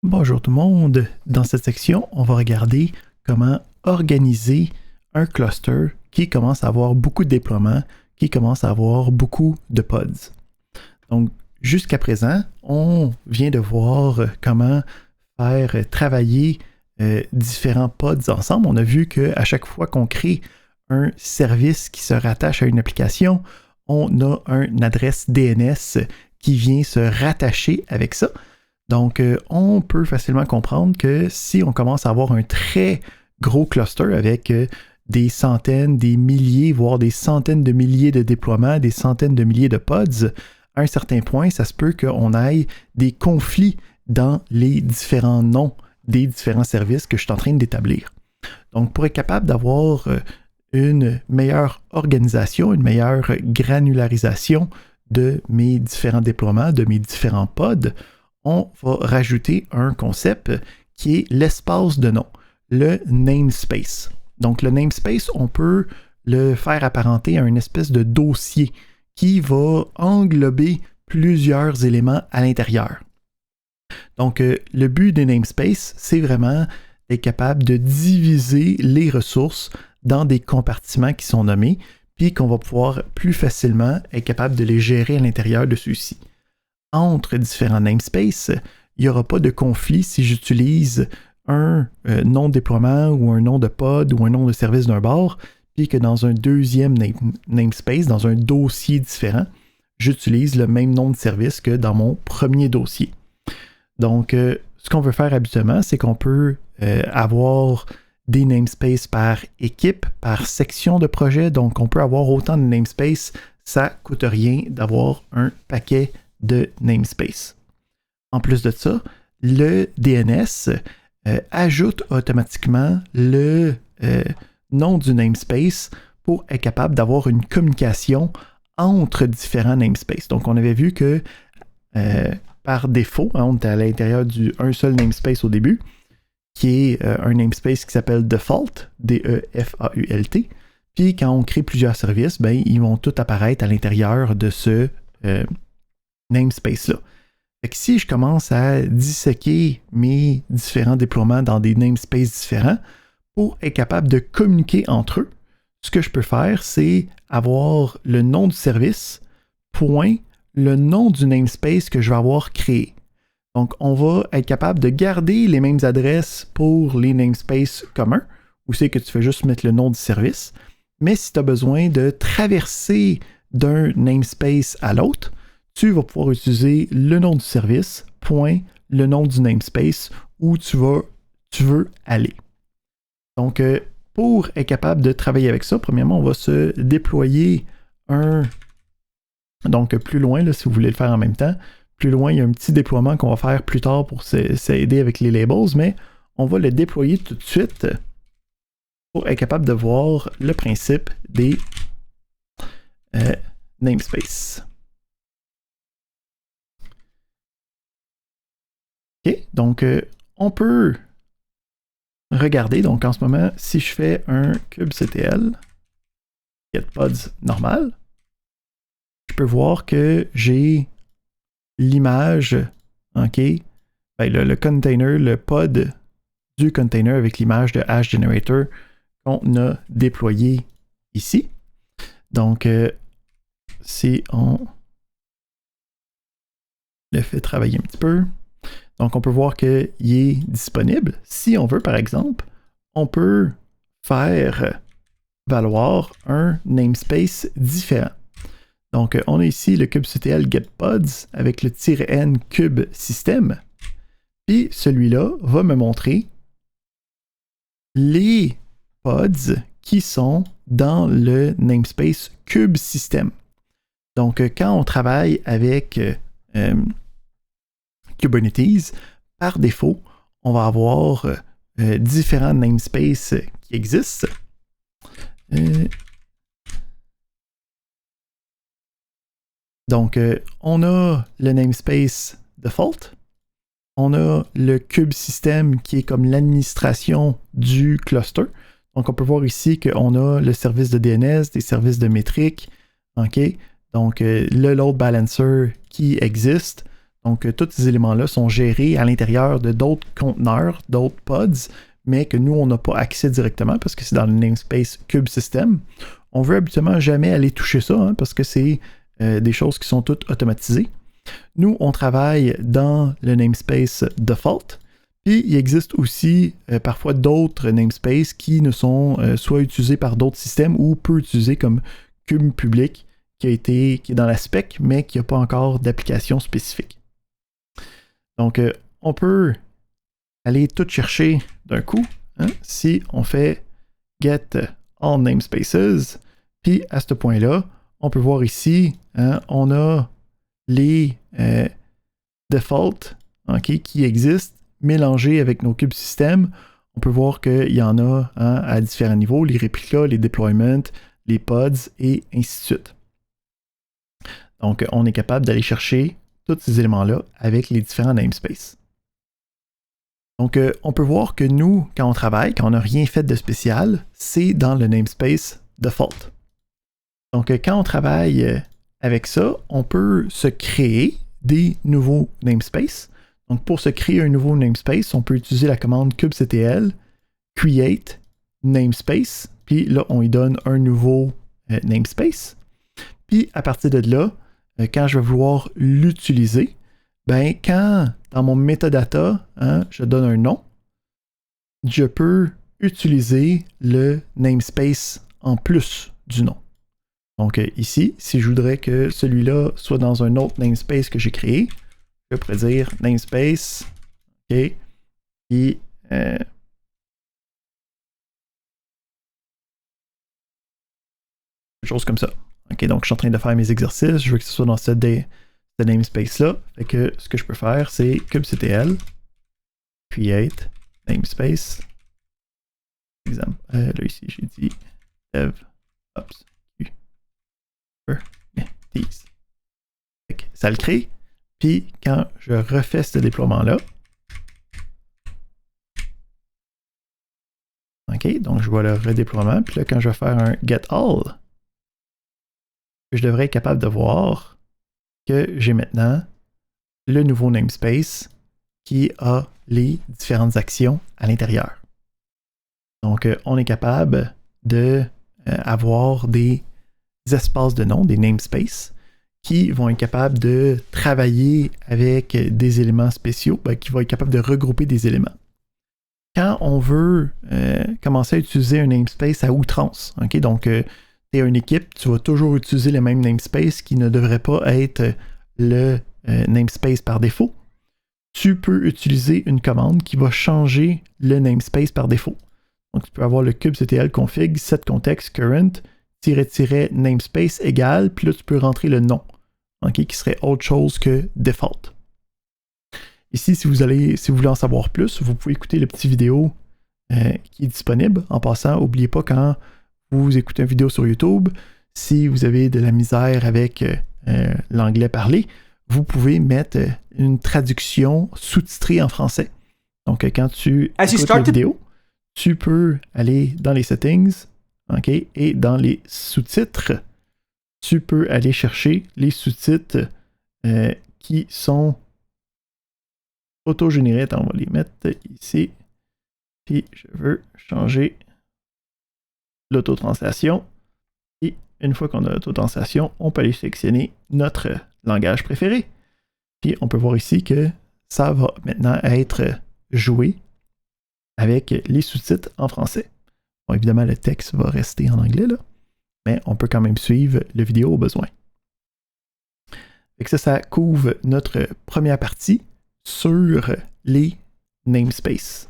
Bonjour tout le monde. Dans cette section, on va regarder comment organiser un cluster qui commence à avoir beaucoup de déploiements, qui commence à avoir beaucoup de pods. Donc, jusqu'à présent, on vient de voir comment faire travailler différents pods ensemble. On a vu qu'à chaque fois qu'on crée un service qui se rattache à une application, on a une adresse DNS qui vient se rattacher avec ça. Donc, on peut facilement comprendre que si on commence à avoir un très gros cluster avec des centaines, des milliers, voire des centaines de milliers de déploiements, des centaines de milliers de pods, à un certain point, ça se peut qu'on ait des conflits dans les différents noms des différents services que je suis en train d'établir. Donc, pour être capable d'avoir une meilleure organisation, une meilleure granularisation de mes différents déploiements, de mes différents pods, on va rajouter un concept qui est l'espace de nom, le namespace. Donc, le namespace, on peut le faire apparenter à une espèce de dossier qui va englober plusieurs éléments à l'intérieur. Donc, le but des namespaces, c'est vraiment d'être capable de diviser les ressources dans des compartiments qui sont nommés, puis qu'on va pouvoir plus facilement être capable de les gérer à l'intérieur de ceux-ci. Entre différents namespaces, il n'y aura pas de conflit si j'utilise un nom de déploiement ou un nom de pod ou un nom de service d'un bord, puis que dans un deuxième namespace, dans un dossier différent, j'utilise le même nom de service que dans mon premier dossier. Donc, ce qu'on veut faire habituellement, c'est qu'on peut avoir des namespaces par équipe, par section de projet. Donc, on peut avoir autant de namespaces, ça ne coûte rien d'avoir un paquet de namespace. En plus de ça, le DNS ajoute automatiquement le nom du namespace pour être capable d'avoir une communication entre différents namespaces. Donc, on avait vu que par défaut, on était à l'intérieur d'un seul namespace au début, qui est un namespace qui s'appelle Default, D-E-F-A-U-L-T. Puis, quand on crée plusieurs services, ben, ils vont tous apparaître à l'intérieur de ce namespace-là. Fait que si je commence à disséquer mes différents déploiements dans des namespaces différents pour être capable de communiquer entre eux, ce que je peux faire, c'est avoir le nom du service, point, le nom du namespace que je vais avoir créé. Donc, on va être capable de garder les mêmes adresses pour les namespaces communs, où c'est que tu fais juste mettre le nom du service. Mais si tu as besoin de traverser d'un namespace à l'autre, tu vas pouvoir utiliser le nom du service, point, le nom du namespace où tu veux aller. Donc, pour être capable de travailler avec ça, premièrement, on va se déployer donc, plus loin, là, si vous voulez le faire en même temps, plus loin, il y a un petit déploiement qu'on va faire plus tard pour s'aider avec les labels, mais on va le déployer tout de suite pour être capable de voir le principe des namespaces. OK, donc on peut regarder, donc en ce moment, si je fais un kubectl getPods normal, je peux voir que j'ai l'image, OK, ben, le container, le pod du container avec l'image de HashGenerator qu'on a déployé ici. Donc, si on le fait travailler un petit peu, donc on peut voir qu'il est disponible. Si on veut, par exemple, on peut faire valoir un namespace différent. Donc, on a ici le kubectl getPods avec le -n kubesystem. Puis, celui-là va me montrer les pods qui sont dans le namespace kubesystem. Donc, quand on travaille avec Kubernetes, par défaut, on va avoir différents namespaces qui existent. Donc, on a le namespace default, on a le kubesystem qui est comme l'administration du cluster. Donc, on peut voir ici qu'on a le service de DNS, des services de métrique, OK? Donc, le load balancer qui existe. Donc, tous ces éléments-là sont gérés à l'intérieur de d'autres conteneurs, d'autres pods, mais que nous, on n'a pas accès directement parce que c'est dans le namespace Cube System. On veut habituellement jamais aller toucher ça hein, parce que c'est des choses qui sont toutes automatisées. Nous, on travaille dans le namespace Default. Puis, il existe aussi parfois d'autres namespaces qui ne sont soit utilisés par d'autres systèmes ou peu utilisés comme Cube Public qui est dans la spec, mais qui n'a pas encore d'application spécifique. Donc, on peut aller tout chercher d'un coup hein, si on fait get all namespaces. Puis, à ce point-là, on peut voir ici, hein, on a les defaults okay, qui existent mélangés avec nos cubes système. On peut voir qu'il y en a hein, à différents niveaux, les réplicas, les deployments, les pods et ainsi de suite. Donc, on est capable d'aller chercher tous ces éléments-là avec les différents namespaces. Donc, on peut voir que nous, quand on travaille, quand on n'a rien fait de spécial, c'est dans le namespace default. Donc, quand on travaille avec ça, on peut se créer des nouveaux namespaces. Donc, pour se créer un nouveau namespace, on peut utiliser la commande kubectl create namespace. Puis là, on y donne un nouveau namespace. Puis, à partir de là, quand je vais vouloir l'utiliser, ben, quand dans mon metadata, hein, je donne un nom, je peux utiliser le namespace en plus du nom. Donc ici, si je voudrais que celui-là soit dans un autre namespace que j'ai créé, je pourrais dire namespace, ok, puis quelque chose comme ça. Ok, donc je suis en train de faire mes exercices, je veux que ce soit dans ce namespace-là. Fait que ce que je peux faire, c'est kubectl create namespace. Exemple. Là ici, j'ai dit dev ops Kubernetes. Ça le crée. Puis quand je refais ce déploiement-là, ok, donc je vois le redéploiement. Puis là, quand je vais faire un get all, je devrais être capable de voir que j'ai maintenant le nouveau namespace qui a les différentes actions à l'intérieur. Donc, on est capable de avoir des espaces de nom, des namespaces, qui vont être capables de travailler avec des éléments spéciaux, qui vont être capables de regrouper des éléments. Quand on veut commencer à utiliser un namespace à outrance, okay, donc tu es une équipe, tu vas toujours utiliser le même namespace qui ne devrait pas être le namespace par défaut. Tu peux utiliser une commande qui va changer le namespace par défaut. Donc, tu peux avoir le kubectl config set context current -- namespace égale, puis là, tu peux rentrer le nom, okay, qui serait autre chose que default. Ici, si vous voulez en savoir plus, vous pouvez écouter le petit vidéo qui est disponible. En passant, n'oubliez pas quand vous écoutez une vidéo sur YouTube, si vous avez de la misère avec l'anglais parlé, vous pouvez mettre une traduction sous-titrée en français. Donc, quand tu écoutes la vidéo, tu peux aller dans les settings, okay, et dans les sous-titres, tu peux aller chercher les sous-titres qui sont auto-générés. On va les mettre ici. Puis, je veux changer l'autotranslation. Et une fois qu'on a l'autotranslation, on peut aller sélectionner notre langage préféré. Puis, on peut voir ici que ça va maintenant être joué avec les sous-titres en français. Bon, évidemment, le texte va rester en anglais, là, mais on peut quand même suivre la vidéo au besoin. Fait que ça couvre notre première partie sur les namespaces.